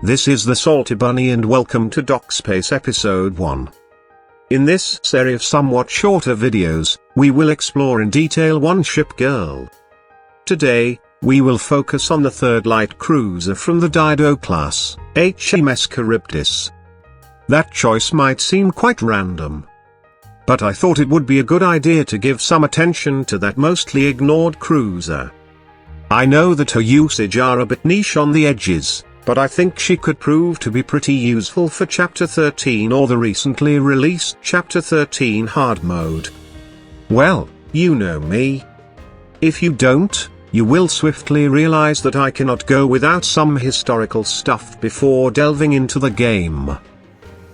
This is the SaltyBunny and welcome to Dockspace Episode 1. In this series of somewhat shorter videos, we will explore in detail one ship girl. Today, we will focus on the third light cruiser from the Dido class, HMS Charybdis. That choice might seem quite random, but I thought it would be a good idea to give some attention to that mostly ignored cruiser. I know that her usage are a bit niche on the edges, but I think she could prove to be pretty useful for Chapter 13 or the recently released Chapter 13 hard mode. Well, you know me. If you don't, you will swiftly realize that I cannot go without some historical stuff before delving into the game.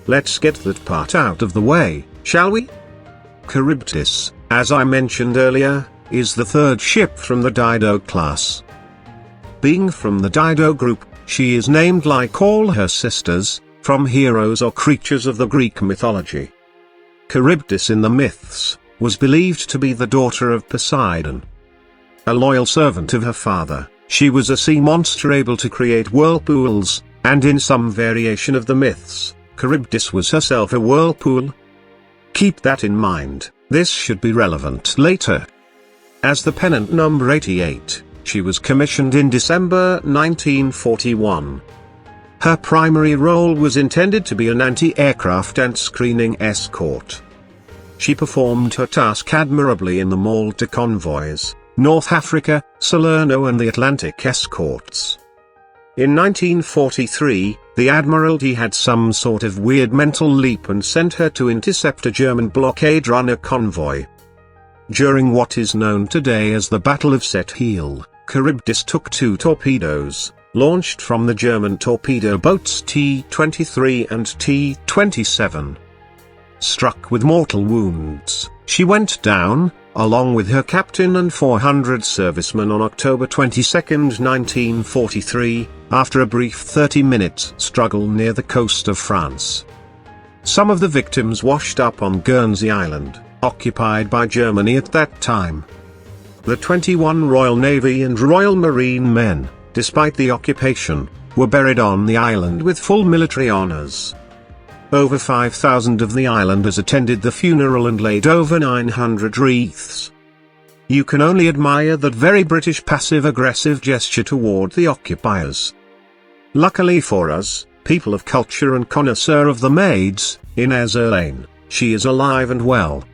Let's get that part out of the way, shall we? Charybdis, as I mentioned earlier, is the third ship from the Dido class. Being from the Dido group, she is named like all her sisters, from heroes or creatures of the Greek mythology. Charybdis in the myths was believed to be the daughter of Poseidon. A loyal servant of her father, she was a sea monster able to create whirlpools, and in some variation of the myths, Charybdis was herself a whirlpool. Keep that in mind, this should be relevant later. As the pennant number 88, she was commissioned in December 1941. Her primary role was intended to be an anti-aircraft and screening escort. She performed her task admirably in the Malta convoys, North Africa, Salerno and the Atlantic escorts. In 1943, the Admiralty had some sort of weird mental leap and sent her to intercept a German blockade runner convoy. During what is known today as the Battle of Set Heel, Charybdis took 2 torpedoes, launched from the German torpedo boats T-23 and T-27. Struck with mortal wounds, she went down, along with her captain and 400 servicemen on October 22, 1943, after a brief 30-minute struggle near the coast of France. Some of the victims washed up on Guernsey Island, occupied by Germany at that time. The 21 Royal Navy and Royal Marine men, despite the occupation, were buried on the island with full military honors. Over 5,000 of the islanders attended the funeral and laid over 900 wreaths. You can only admire that very British passive-aggressive gesture toward the occupiers. Luckily for us, people of culture and connoisseur of the maids, in Azur Lane, she is alive and well.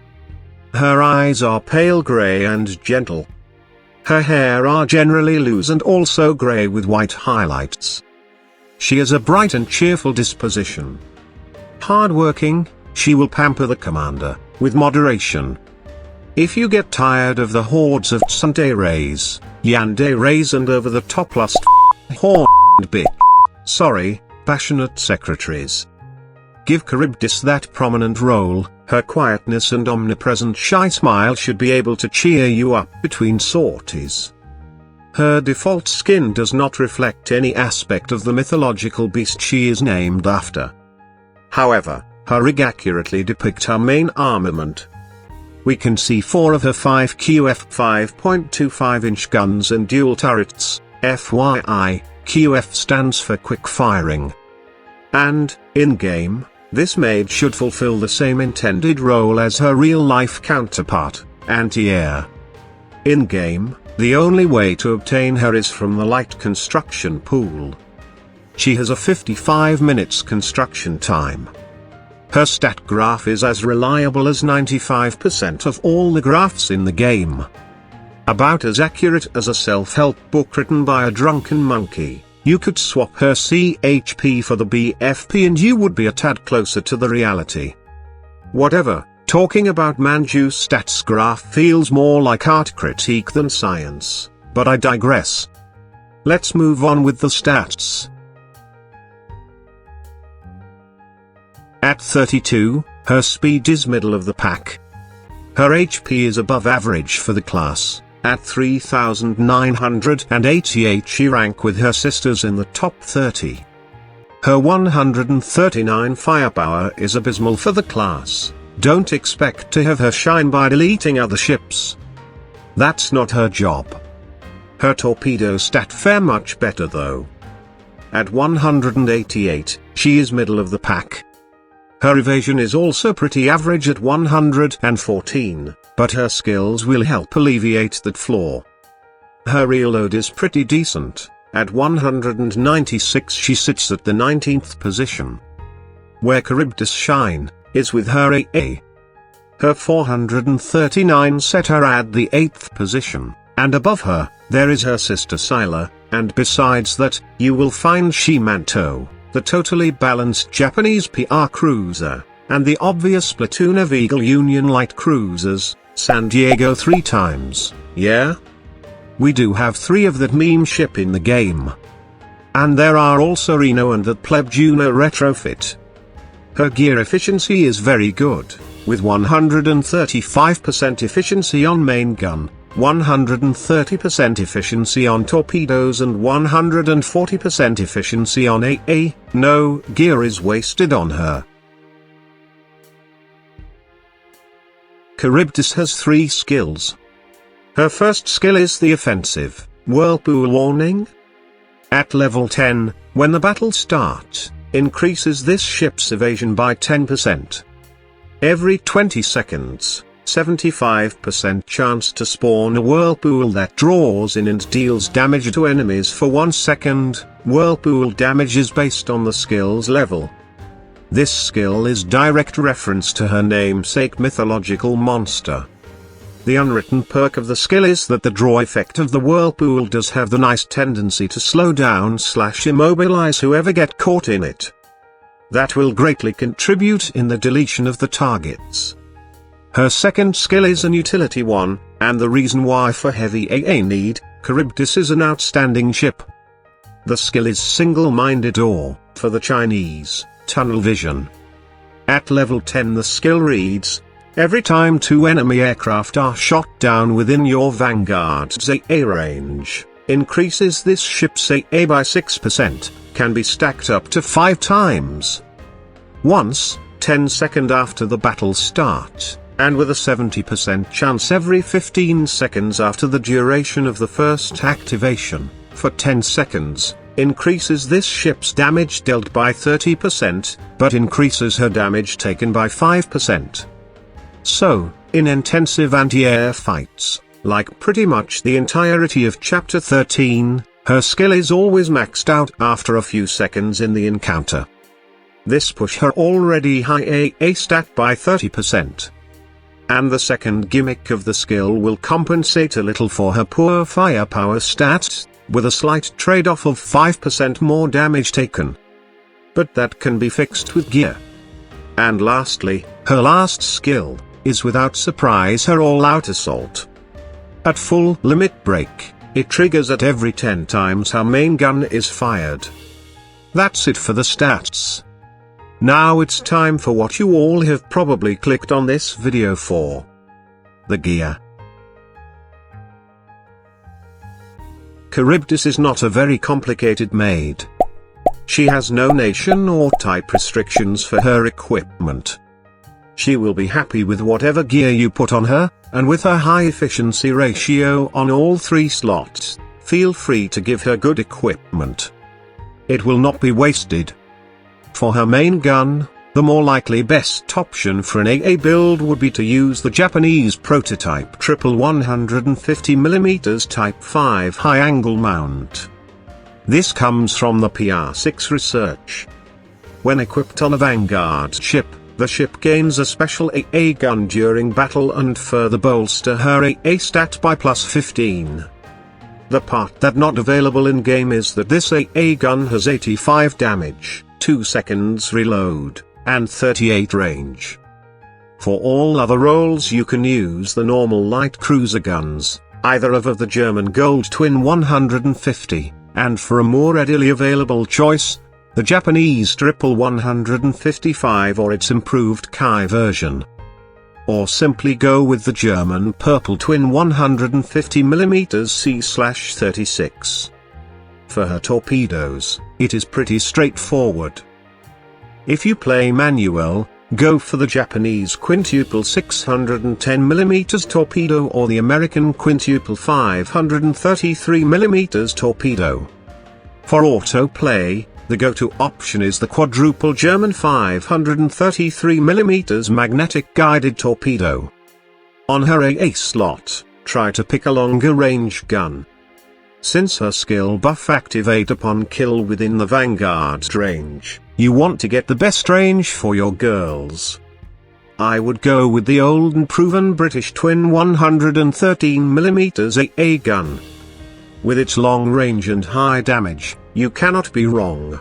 Her eyes are pale grey and gentle. Her hair are generally loose and also grey with white highlights. She has a bright and cheerful disposition. Hard-working, she will pamper the commander, with moderation. If you get tired of the hordes of tsunderes, yanderes and over-the-top lust horned passionate secretaries, give Charybdis that prominent role. Her quietness and omnipresent shy smile should be able to cheer you up between sorties. Her default skin does not reflect any aspect of the mythological beast she is named after. However, her rig accurately depicts her main armament. We can see 4 of her 5 QF 5.25-inch guns and dual turrets. FYI, QF stands for quick firing. And, in-game, this maid should fulfill the same intended role as her real-life counterpart, anti-air. In-game, the only way to obtain her is from the light construction pool. She has a 55 minutes construction time. Her stat graph is as reliable as 95% of all the graphs in the game. About as accurate as a self-help book written by a drunken monkey. You could swap her CHP for the BFP and you would be a tad closer to the reality. Whatever, talking about Manju's stats graph feels more like art critique than science, but I digress. Let's move on with the stats. At 32, her speed is middle of the pack. Her HP is above average for the class. At 3,988 she rank with her sisters in the top 30. Her 139 firepower is abysmal for the class. Don't expect to have her shine by deleting other ships. That's not her job. Her torpedo stat fare much better though. At 188, she is middle of the pack. Her evasion is also pretty average at 114, but her skills will help alleviate that flaw. Her reload is pretty decent. At 196 she sits at the 19th position. Where Charybdis shine, is with her AA. Her 439 set her at the 8th position, and above her, there is her sister Scylla, and besides that, you will find Shimanto, the totally balanced Japanese PR cruiser, and the obvious platoon of Eagle Union light cruisers, San Diego 3 times, yeah? We do have 3 of that meme ship in the game. And there are also Reno and that pleb Juno retrofit. Her gear efficiency is very good, with 135% efficiency on main gun, 130% efficiency on torpedoes and 140% efficiency on AA. No gear is wasted on her. Charybdis has 3 skills. Her first skill is the offensive, Whirlpool Warning. At level 10, when the battle starts, increases this ship's evasion by 10%. Every 20 seconds, 75% chance to spawn a whirlpool that draws in and deals damage to enemies for 1 second. Whirlpool damage is based on the skill's level. This skill is direct reference to her namesake mythological monster. The unwritten perk of the skill is that the draw effect of the whirlpool does have the nice tendency to slow down / immobilize whoever get caught in it. That will greatly contribute in the deletion of the targets. Her second skill is an utility one, and the reason why for heavy AA need, Charybdis is an outstanding ship. The skill is single-minded or, for the Chinese, tunnel vision. At level 10 the skill reads, every time 2 enemy aircraft are shot down within your Vanguard's AA range, increases this ship's AA by 6%, can be stacked up to 5 times. Once, 10 seconds after the battle starts, and with a 70% chance every 15 seconds after the duration of the first activation, for 10 seconds, increases this ship's damage dealt by 30%, but increases her damage taken by 5%. So, in intensive anti-air fights, like pretty much the entirety of Chapter 13, her skill is always maxed out after a few seconds in the encounter. This push her already high AA stat by 30%. And the second gimmick of the skill will compensate a little for her poor firepower stats, with a slight trade-off of 5% more damage taken. But that can be fixed with gear. And lastly, her last skill is without surprise her all-out assault. At full limit break, it triggers at every 10 times her main gun is fired. That's it for the stats. Now it's time for what you all have probably clicked on this video for. The gear. Charybdis is not a very complicated maid. She has no nation or type restrictions for her equipment. She will be happy with whatever gear you put on her, and with her high efficiency ratio on all 3 slots, feel free to give her good equipment. It will not be wasted. For her main gun, the more likely best option for an AA build would be to use the Japanese prototype triple 150mm Type 5 high-angle mount. This comes from the PR6 research. When equipped on a Vanguard ship, the ship gains a special AA gun during battle and further bolster her AA stat by +15. The part that not available in game is that this AA gun has 85 damage, 2 seconds reload, and 38 range. For all other roles you can use the normal light cruiser guns, either of the German Gold Twin 150, and for a more readily available choice, the Japanese Triple 155 or its improved Kai version. Or simply go with the German Purple Twin 150mm C/36. For her torpedoes, it is pretty straightforward. If you play manual, go for the Japanese Quintuple 610mm torpedo or the American Quintuple 533mm torpedo. For autoplay, the go-to option is the quadruple German 533mm magnetic guided torpedo. On her AA slot, try to pick a longer range gun. Since her skill buff activate upon kill within the Vanguard's range, you want to get the best range for your girls. I would go with the old and proven British twin 113mm AA gun. With its long range and high damage, you cannot be wrong.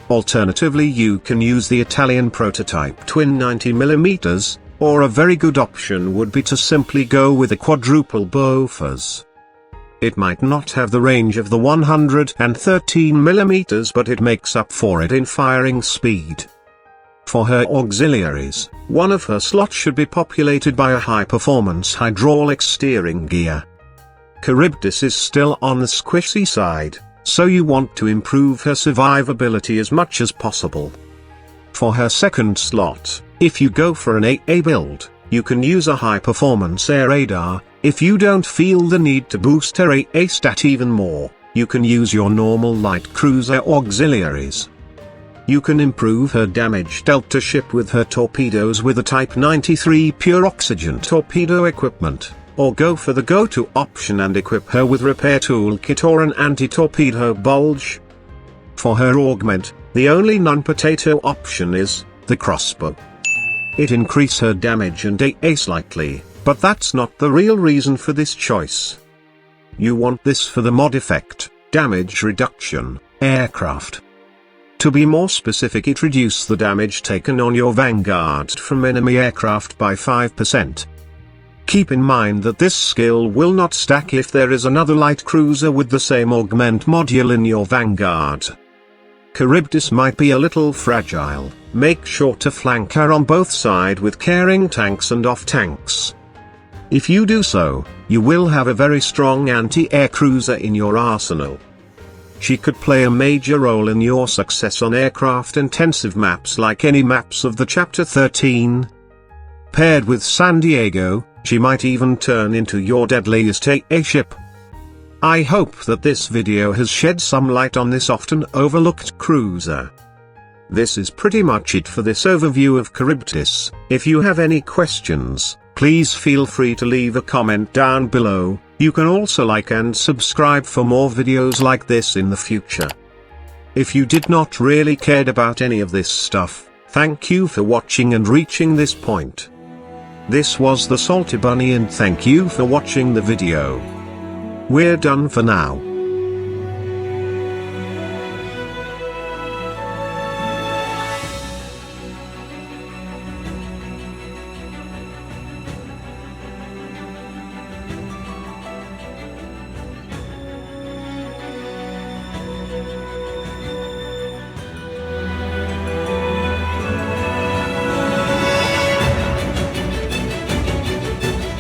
Alternatively, you can use the Italian prototype twin 90mm, or a very good option would be to simply go with a quadruple Bofors. It might not have the range of the 113mm, but it makes up for it in firing speed. For her auxiliaries, one of her slots should be populated by a high-performance hydraulic steering gear. Charybdis is still on the squishy side, so you want to improve her survivability as much as possible. For her second slot, if you go for an AA build, you can use a high-performance air radar. If you don't feel the need to boost her AA stat even more, you can use your normal light cruiser auxiliaries. You can improve her damage dealt to ship with her torpedoes with a Type 93 pure oxygen torpedo equipment, or go for the go-to option and equip her with repair toolkit or an anti-torpedo bulge. For her augment, the only non-potato option is the crossbow. It increases her damage and AA slightly, but that's not the real reason for this choice. You want this for the mod effect, damage reduction, aircraft. To be more specific, it reduces the damage taken on your Vanguard from enemy aircraft by 5%. Keep in mind that this skill will not stack if there is another light cruiser with the same augment module in your Vanguard. Charybdis might be a little fragile, make sure to flank her on both sides with carrying tanks and off-tanks. If you do so, you will have a very strong anti-air cruiser in your arsenal. She could play a major role in your success on aircraft-intensive maps like any maps of the Chapter 13. Paired with San Diego, she might even turn into your deadliest AA ship. I hope that this video has shed some light on this often overlooked cruiser. This is pretty much it for this overview of Charybdis. If you have any questions, please feel free to leave a comment down below. You can also like and subscribe for more videos like this in the future. If you did not really cared about any of this stuff, thank you for watching and reaching this point. This was the SaltyBunny and thank you for watching the video. We're done for now.